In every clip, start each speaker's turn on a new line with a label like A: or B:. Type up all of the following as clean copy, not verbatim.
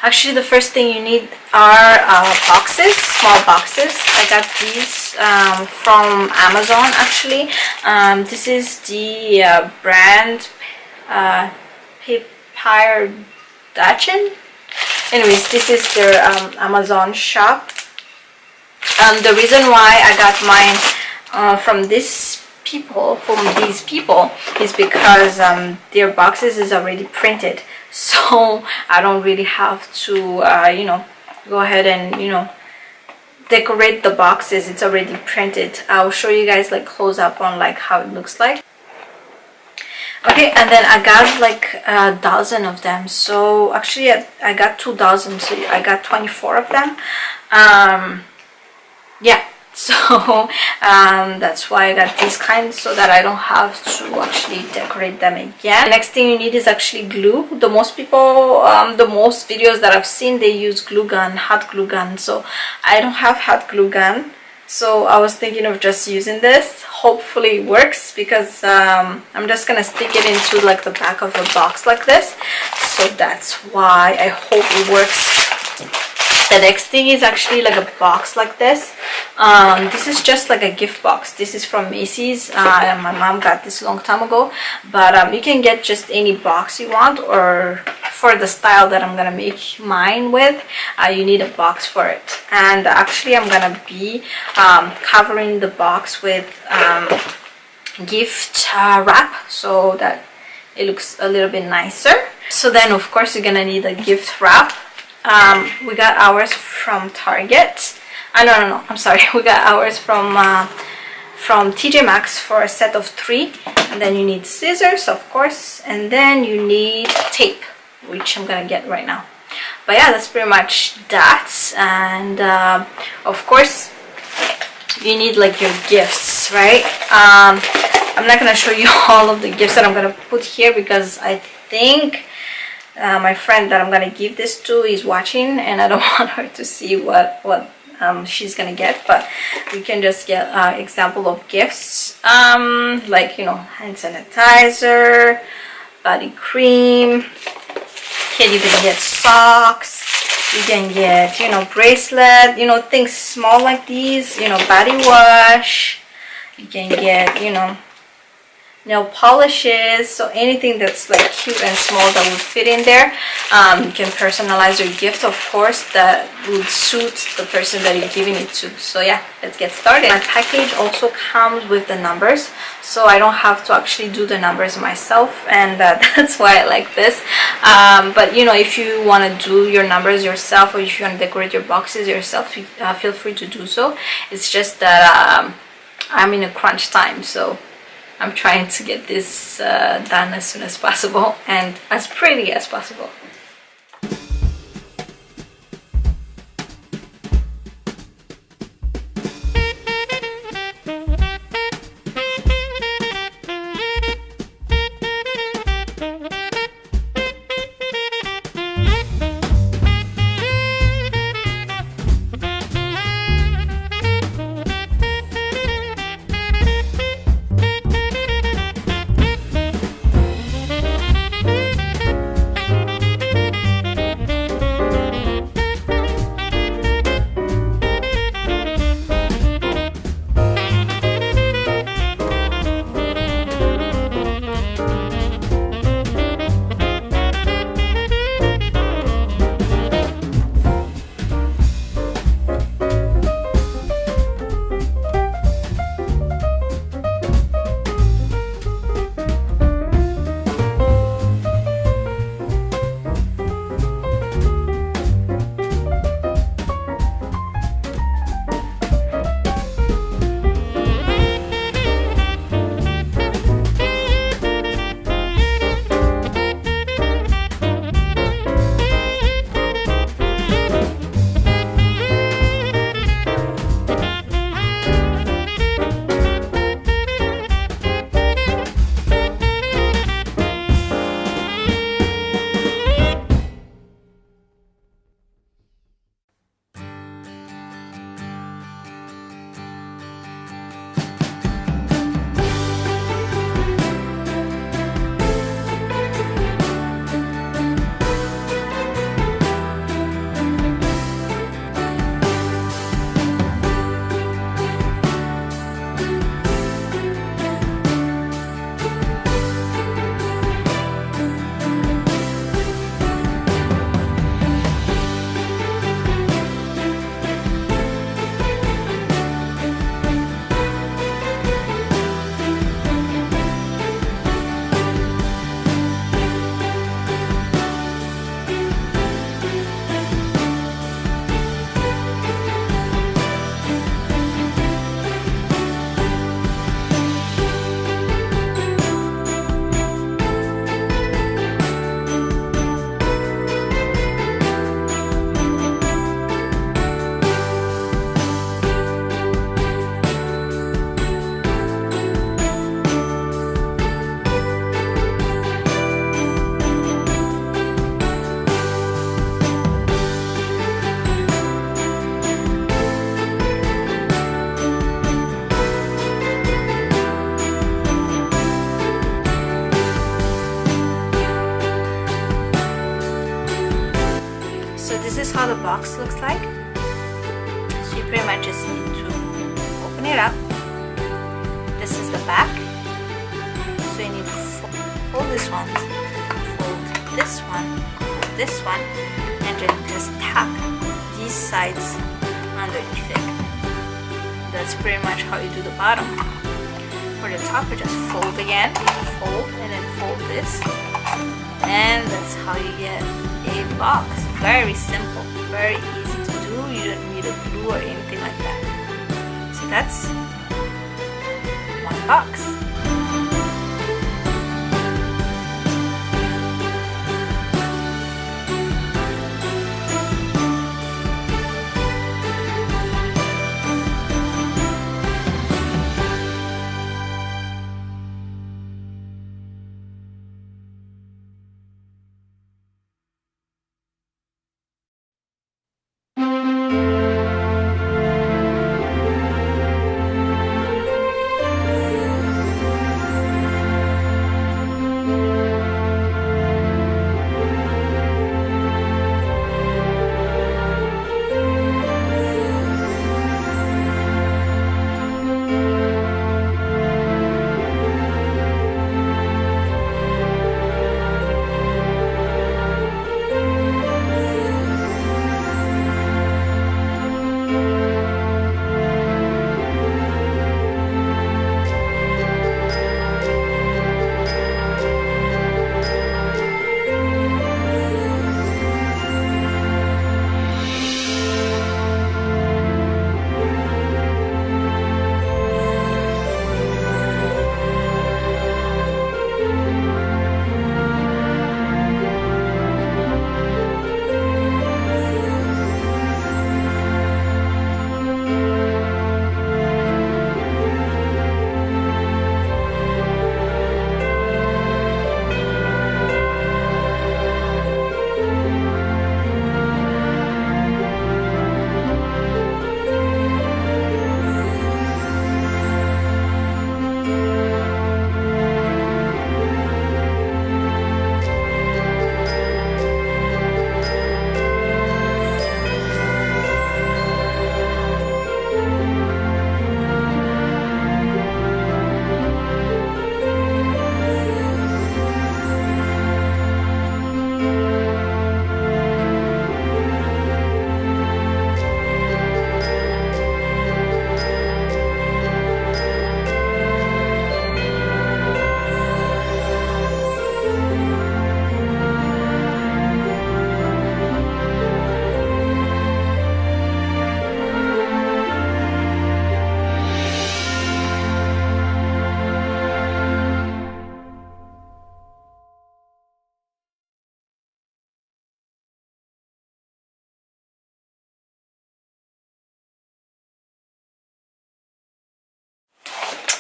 A: Actually, the first thing you need are boxes, small boxes. I got these from Amazon actually. This is the brand Papyr Dachin. Anyways, this is their Amazon shop. The reason why I got mine from these people is because their boxes is already printed, so I don't really have to you know, go ahead and, you know, decorate the boxes. It's already printed. I'll show you guys like close up on like how it looks like. Okay, and then I got like a dozen of them. So actually I got 2 dozen, so I got 24 of them. Yeah, so that's why I got these kinds, so that I don't have to actually decorate them again. The next thing you need is actually glue. The most people, the most videos that I've seen, they use glue gun, hot glue gun. So I don't have hot glue gun, so I was thinking of just using this. Hopefully it works, because I'm just gonna stick it into like the back of the box like this. So that's why I hope it works. The next thing is actually like a box like this. This is just like a gift box. This is from Macy's. My mom got this a long time ago, but you can get just any box you want, or for the style that I'm gonna make mine with, you need a box for it. And actually I'm gonna be covering the box with gift wrap, so that it looks a little bit nicer. So then of course you're gonna need a gift wrap. We got ours from Target. No, I'm sorry. We got ours from TJ Maxx for a set of 3. And then you need scissors, of course, and then you need tape, which I'm gonna get right now. But yeah, that's pretty much that. And of course you need like your gifts, right? I'm not gonna show you all of the gifts that I'm gonna put here, because I think my friend that I'm gonna give this to is watching, and I don't want her to see what she's gonna get. But we can just get example of gifts, like, you know, hand sanitizer, body cream. You can even get socks. You can get, you know, bracelet, you know, things small like these, you know, body wash. You can get, you know, nail polishes. So anything that's like cute and small that would fit in there. You can personalize your gift, of course, that would suit the person that you're giving it to. So yeah, let's get started. My package also comes with the numbers, so I don't have to actually do the numbers myself, and that's why I like this. But you know, if you want to do your numbers yourself, or if you want to decorate your boxes yourself, feel free to do so. It's just that I'm in a crunch time, so I'm trying to get this done as soon as possible and as pretty as possible. this is how the box looks like. So you pretty much just need to open it up. This is the back. So you need to fold this one, fold this one, and then just tap these sides underneath it. That's pretty much how you do the bottom. For the top, you just fold again, fold, and then fold this, and that's how you get a box. Very simple, very easy to do. You don't need a glue or anything like that. So that's one box.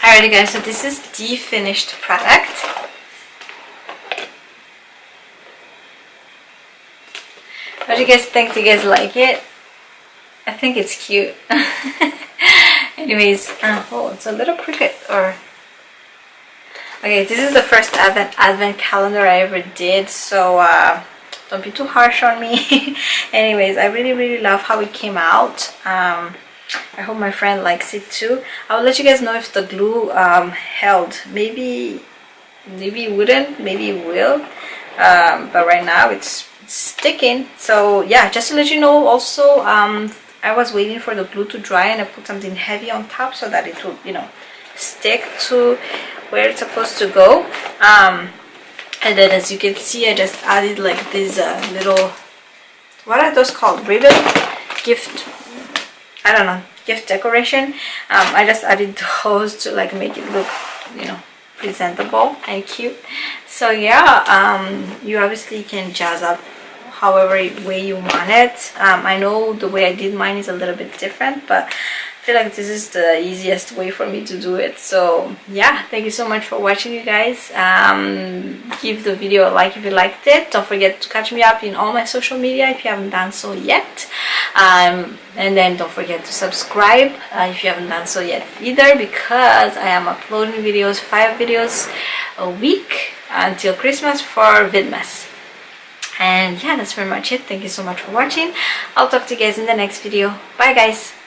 A: Alrighty guys, so this is the finished product. What do you guys think? Do you guys like it? I think it's cute. Anyways, oh, it's a little crooked. Or okay, this is the first advent calendar I ever did, so don't be too harsh on me. Anyways, I really love how it came out. I hope my friend likes it too. I'll let you guys know if the glue held. Maybe it wouldn't, maybe it will, but right now it's sticking. So yeah, just to let you know also, I was waiting for the glue to dry and I put something heavy on top so that it would, you know, stick to where it's supposed to go. And then as you can see, I just added like these little, what are those called, ribbon gift, I don't know, gift decoration. I just added those to like make it look, you know, presentable and cute. So yeah, you obviously can jazz up however way you want it. I know the way I did mine is a little bit different, but I feel like this is the easiest way for me to do it. So yeah, thank you so much for watching, you guys. Give the video a like if you liked it. Don't forget to catch me up in all my social media if you haven't done so yet. And then don't forget to subscribe if you haven't done so yet either, because I am uploading videos, 5 videos a week until Christmas for Vidmas. And yeah, that's pretty much it. Thank you so much for watching. I'll talk to you guys in the next video. Bye guys.